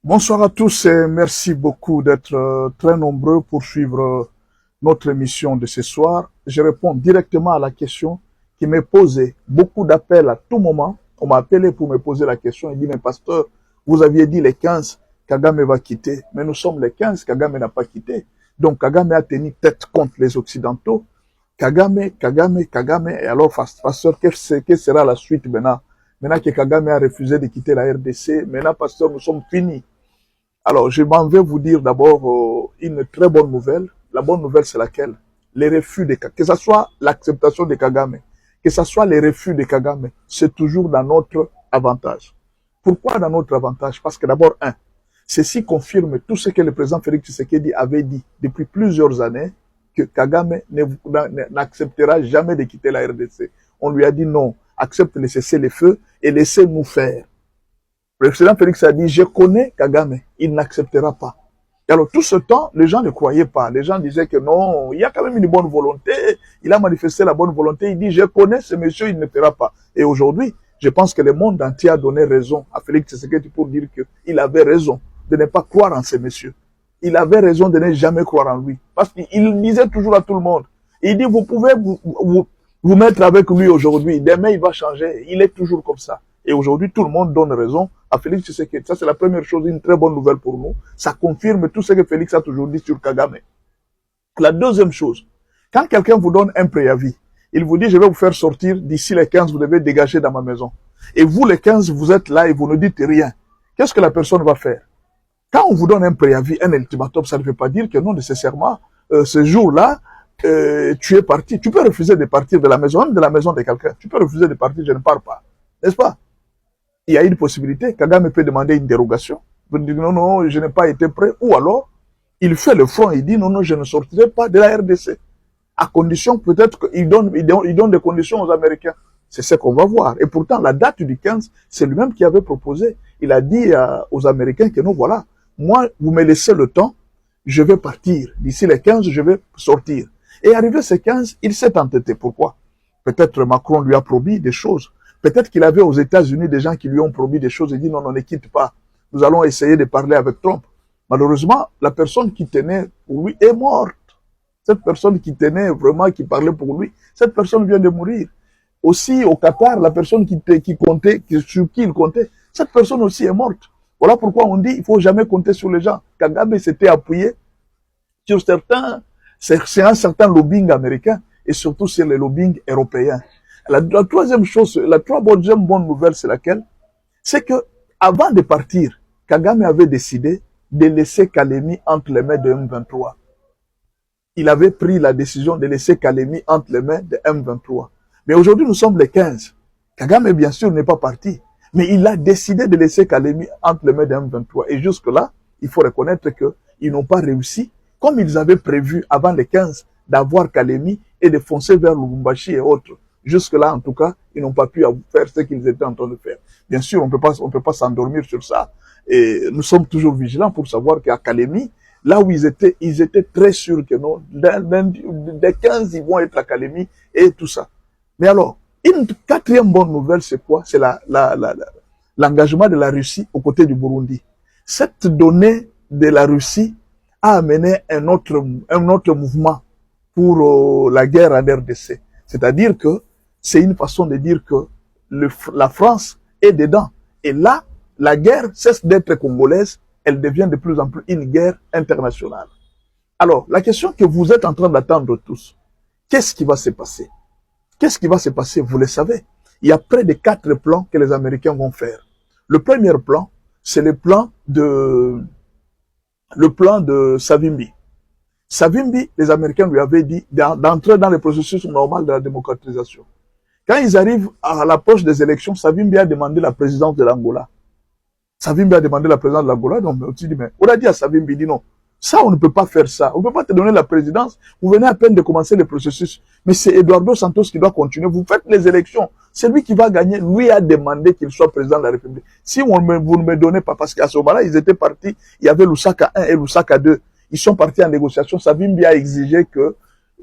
Bonsoir à tous et merci beaucoup d'être très nombreux pour suivre notre émission de ce soir. Je réponds directement à la question qui m'est posée. Beaucoup d'appels à tout moment. On m'a appelé pour me poser la question. Il dit, mais pasteur, vous aviez dit les 15, Kagame va quitter. Mais nous sommes les 15, Kagame n'a pas quitté. Donc Kagame a tenu tête contre les Occidentaux. Kagame. Et alors, pasteur, quelle sera la suite maintenant? Maintenant que Kagame a refusé de quitter la RDC, maintenant, pasteur, nous sommes finis. Alors, je m'en vais vous dire d'abord une très bonne nouvelle. La bonne nouvelle, c'est laquelle? Les refus de Kagame. Que ce soit l'acceptation de Kagame, que ce soit les refus de Kagame, c'est toujours dans notre avantage. Pourquoi dans notre avantage? Parce que d'abord, ceci confirme tout ce que le président Félix Tshisekedi avait dit depuis plusieurs années, que Kagame n'acceptera jamais de quitter la RDC. On lui a dit non, accepte de cesser le feu et laissez-nous faire. Le président Félix a dit, je connais Kagame, il n'acceptera pas. Et alors tout ce temps, les gens ne croyaient pas. Les gens disaient que non, il y a quand même une bonne volonté. Il a manifesté la bonne volonté. Il dit, je connais ce monsieur, il ne fera pas. Et aujourd'hui, je pense que le monde entier a donné raison à Félix Tshisekedi pour dire qu'il avait raison de ne pas croire en ce monsieur. Il avait raison de ne jamais croire en lui. Parce qu'il disait toujours à tout le monde. Il dit, vous pouvez vous mettre avec lui aujourd'hui. Demain, il va changer. Il est toujours comme ça. Et aujourd'hui, tout le monde donne raison à Félix Tshisekedi. Ça, c'est la première chose, une très bonne nouvelle pour nous. Ça confirme tout ce que Félix a toujours dit sur Kagame. La deuxième chose, quand quelqu'un vous donne un préavis, il vous dit, je vais vous faire sortir, d'ici les 15, vous devez dégager dans ma maison. Et vous, les 15, vous êtes là et vous ne dites rien. Qu'est-ce que la personne va faire? Quand on vous donne un préavis, un ultimatum, ça ne veut pas dire que non, nécessairement, ce jour-là, tu es parti. Tu peux refuser de partir de la maison, même de la maison de quelqu'un. Tu peux refuser de partir, je ne pars pas. N'est-ce pas? Il y a une possibilité. Kagame peut demander une dérogation. Il peut dire non, non, je n'ai pas été prêt. Ou alors, il fait le front. Il dit non, non, je ne sortirai pas de la RDC. À condition peut-être qu'il donne des conditions aux Américains. C'est ce qu'on va voir. Et pourtant, la date du 15, c'est lui-même qui avait proposé. Il a dit aux Américains que non, voilà, moi, vous me laissez le temps, je vais partir. D'ici les 15, je vais sortir. Et arrivé ces 15, il s'est entêté. Pourquoi? Peut-être Macron lui a promis des choses. Peut-être qu'il avait aux États-Unis des gens qui lui ont promis des choses et dit non, non, ne quitte pas. Nous allons essayer de parler avec Trump. Malheureusement, la personne qui tenait pour lui est morte. Cette personne qui tenait vraiment, qui parlait pour lui, cette personne vient de mourir. Aussi, au Qatar, la personne qui comptait, sur qui il comptait, cette personne aussi est morte. Voilà pourquoi on dit il faut jamais compter sur les gens. Kagame s'était appuyé sur c'est un certain lobbying américain et surtout sur les lobbying européens. La troisième chose, la troisième bonne nouvelle, c'est laquelle? C'est que, avant de partir, Kagame avait décidé de laisser Kalemi entre les mains de M23. Il avait pris la décision de laisser Kalemi entre les mains de M23. Mais aujourd'hui, nous sommes les 15. Kagame, bien sûr, n'est pas parti. Mais il a décidé de laisser Kalemi entre les mains de M23. Et jusque-là, il faut reconnaître qu'ils n'ont pas réussi, comme ils avaient prévu avant les 15, d'avoir Kalemi et de foncer vers Lubumbashi et autres. Jusque-là, en tout cas, ils n'ont pas pu faire ce qu'ils étaient en train de faire. Bien sûr, on peut pas s'endormir sur ça. Et nous sommes toujours vigilants pour savoir qu'à Kalemi, là où ils étaient très sûrs que non, des 15, ils vont être à Kalemi et tout ça. Mais alors, une quatrième bonne nouvelle, c'est quoi? C'est l'engagement de la Russie aux côtés du Burundi. Cette donnée de la Russie a amené un autre mouvement pour la guerre en RDC. C'est-à-dire que c'est une façon de dire que la France est dedans. Et là, la guerre cesse d'être congolaise, elle devient de plus en plus une guerre internationale. Alors, la question que vous êtes en train d'attendre tous, qu'est-ce qui va se passer? Qu'est-ce qui va se passer? Vous le savez. Il y a près de 4 plans que les Américains vont faire. Le premier plan, c'est le plan de Savimbi. Savimbi, les Américains lui avaient dit d'entrer dans le processus normal de la démocratisation. Quand ils arrivent à l'approche des élections, Savimbi a demandé la présidence de l'Angola. Savimbi a demandé la présidence de l'Angola, donc on dit, mais on a dit à Savimbi, dit non, ça on ne peut pas faire ça, on ne peut pas te donner la présidence, vous venez à peine de commencer le processus, mais c'est Eduardo Santos qui doit continuer, vous faites les élections, c'est lui qui va gagner, lui a demandé qu'il soit président de la République. Si vous ne me donnez pas, parce qu'à ce moment-là, ils étaient partis, il y avait Lusaka 1 et Lusaka 2, ils sont partis en négociation, Savimbi a exigé que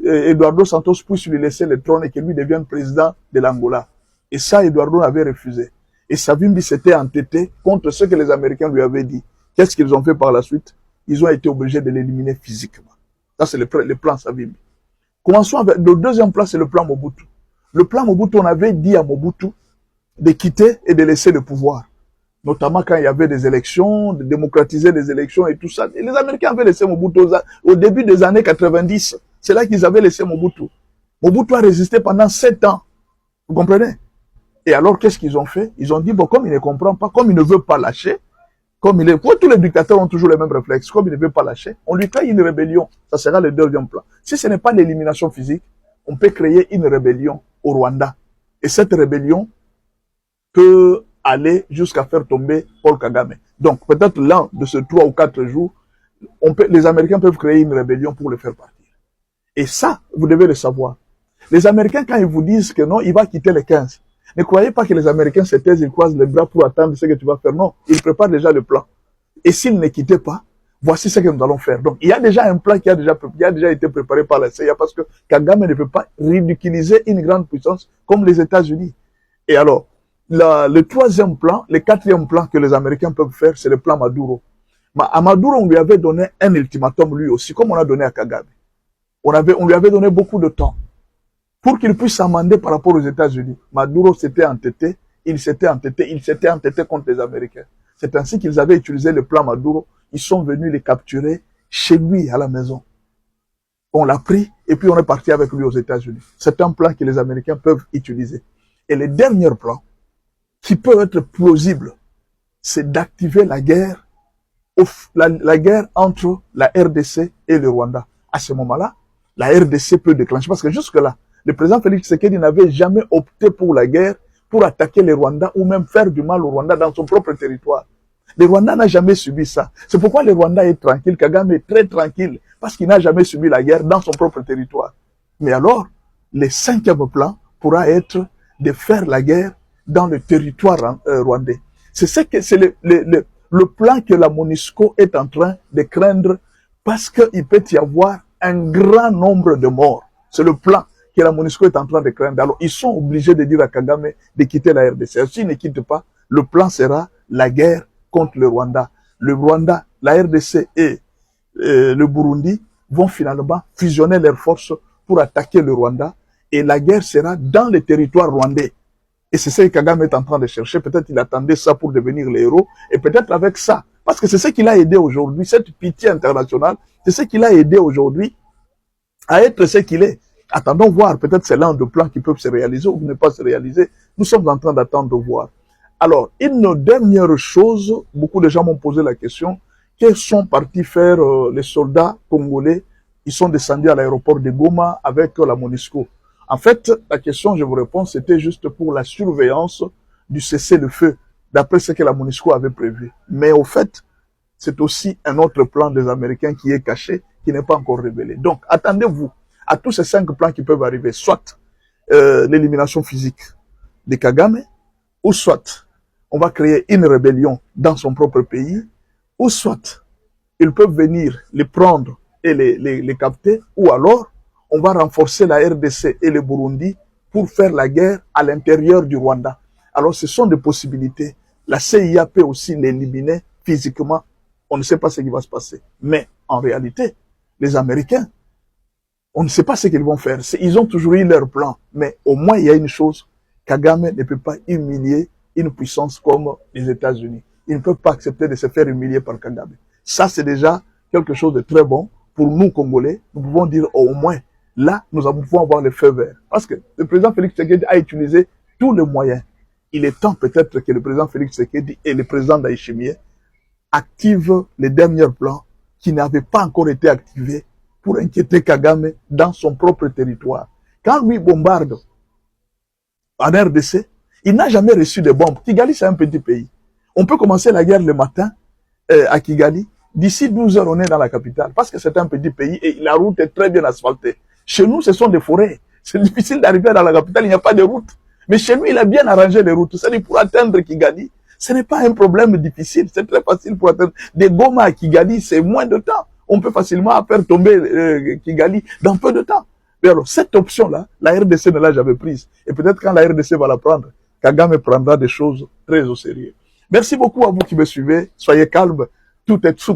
Eduardo Santos puisse lui laisser le trône et que lui devienne président de l'Angola. Et ça, Eduardo avait refusé. Et Savimbi s'était entêté contre ce que les Américains lui avaient dit, Qu'est-ce qu'ils ont fait par la suite? Ils ont été obligés de l'éliminer physiquement. Ça, c'est le plan Savimbi. Commençons avec le deuxième plan, c'est le plan Mobutu. Le plan Mobutu, on avait dit à Mobutu de quitter et de laisser le pouvoir. Notamment quand il y avait des élections, de démocratiser les élections et tout ça. Et les Américains avaient laissé Mobutu au début des années 90. C'est là qu'ils avaient laissé Mobutu. Mobutu a résisté pendant 7 ans. Vous comprenez? Et alors, qu'est-ce qu'ils ont fait? Ils ont dit, bon, comme il ne comprend pas, comme il ne veut pas lâcher, comme il est, tous les dictateurs ont toujours les mêmes réflexes, comme il ne veut pas lâcher, on lui crée une rébellion. Ça sera le deuxième plan. Si ce n'est pas l'élimination physique, on peut créer une rébellion au Rwanda. Et cette rébellion peut aller jusqu'à faire tomber Paul Kagame. Donc, peut-être l'un de ces 3 ou 4 jours, les Américains peuvent créer une rébellion pour le faire partir. Et ça, vous devez le savoir. Les Américains, quand ils vous disent que non, il va quitter les 15, ne croyez pas que les Américains se taisent, ils croisent les bras pour attendre ce que tu vas faire. Non, ils préparent déjà le plan. Et s'ils ne quittaient pas, voici ce que nous allons faire. Donc, il y a déjà un plan qui a déjà été préparé par la CIA parce que Kagame ne peut pas ridiculiser une grande puissance comme les États-Unis. Et alors, le troisième plan, le quatrième plan que les Américains peuvent faire, c'est le plan Maduro. À Maduro, on lui avait donné un ultimatum lui aussi, comme on a donné à Kagame. On lui avait donné beaucoup de temps pour qu'il puisse s'amender par rapport aux États-Unis. Maduro s'était entêté, il s'était entêté contre les Américains. C'est ainsi qu'ils avaient utilisé le plan Maduro. Ils sont venus les capturer chez lui à la maison. On l'a pris et puis on est parti avec lui aux États-Unis. C'est un plan que les Américains peuvent utiliser. Et le dernier plan, qui peut être plausible, c'est d'activer la guerre, la guerre entre la RDC et le Rwanda. À ce moment-là, la RDC peut déclencher, parce que jusque-là, le président Félix Tshisekedi n'avait jamais opté pour la guerre, pour attaquer les Rwandais ou même faire du mal au Rwanda dans son propre territoire. Le Rwanda n'a jamais subi ça. C'est pourquoi le Rwanda est tranquille, Kagame est très tranquille, parce qu'il n'a jamais subi la guerre dans son propre territoire. Mais alors, le cinquième plan pourra être de faire la guerre dans le territoire rwandais. C'est le plan que la MONUSCO est en train de craindre parce qu'il peut y avoir un grand nombre de morts. C'est le plan que la MONUSCO est en train de craindre. Alors, ils sont obligés de dire à Kagame de quitter la RDC. S'il ne quitte pas, le plan sera la guerre contre le Rwanda. Le Rwanda, la RDC et le Burundi vont finalement fusionner leurs forces pour attaquer le Rwanda et la guerre sera dans le territoire rwandais. Et c'est ce que Kagame est en train de chercher. Peut-être il attendait ça pour devenir le héros. Et peut-être avec ça, parce que c'est ce qui l'a aidé aujourd'hui, cette pitié internationale, c'est ce qui l'a aidé aujourd'hui à être ce qu'il est. Attendons voir, peut-être c'est l'un des plans qui peuvent se réaliser ou ne pas se réaliser. Nous sommes en train d'attendre voir. Alors, une dernière chose, beaucoup de gens m'ont posé la question, qu'est-ce qu'ils sont partis faire les soldats congolais? Ils sont descendus à l'aéroport de Goma avec la MONUSCO. En fait, la question, je vous réponds, c'était juste pour la surveillance du cessez-le-feu, d'après ce que la MONUSCO avait prévu. Mais au fait, c'est aussi un autre plan des Américains qui est caché, qui n'est pas encore révélé. Donc, attendez-vous à tous ces 5 plans qui peuvent arriver, soit l'élimination physique de Kagame, ou soit on va créer une rébellion dans son propre pays, ou soit ils peuvent venir les prendre et les capter, ou alors on va renforcer la RDC et le Burundi pour faire la guerre à l'intérieur du Rwanda. Alors ce sont des possibilités. La CIA peut aussi l'éliminer physiquement. On ne sait pas ce qui va se passer. Mais en réalité, les Américains, on ne sait pas ce qu'ils vont faire. Ils ont toujours eu leur plan. Mais au moins, il y a une chose. Kagame ne peut pas humilier une puissance comme les États-Unis. Ils ne peuvent pas accepter de se faire humilier par Kagame. Ça, c'est déjà quelque chose de très bon. Pour nous, Congolais, nous pouvons dire au moins, là, nous pouvons avoir le feu vert. Parce que le président Félix Tshisekedi a utilisé tous les moyens. Il est temps peut-être que le président Félix Tshisekedi et le président Ndayishimiye activent les derniers plans qui n'avaient pas encore été activés pour inquiéter Kagame dans son propre territoire. Quand lui bombarde en RDC, il n'a jamais reçu de bombes. Kigali, c'est un petit pays. On peut commencer la guerre le matin à Kigali. D'ici 12 heures, on est dans la capitale. Parce que c'est un petit pays et la route est très bien asphaltée. Chez nous, ce sont des forêts. C'est difficile d'arriver dans la capitale, il n'y a pas de route. Mais chez nous, il a bien arrangé les routes. C'est-à-dire pour atteindre Kigali, ce n'est pas un problème difficile. C'est très facile pour atteindre. De Goma à Kigali, c'est moins de temps. On peut facilement faire tomber Kigali dans peu de temps. Mais alors, cette option-là, la RDC ne l'a jamais prise. Et peut-être quand la RDC va la prendre, Kagame prendra des choses très au sérieux. Merci beaucoup à vous qui me suivez. Soyez calmes. tout est sous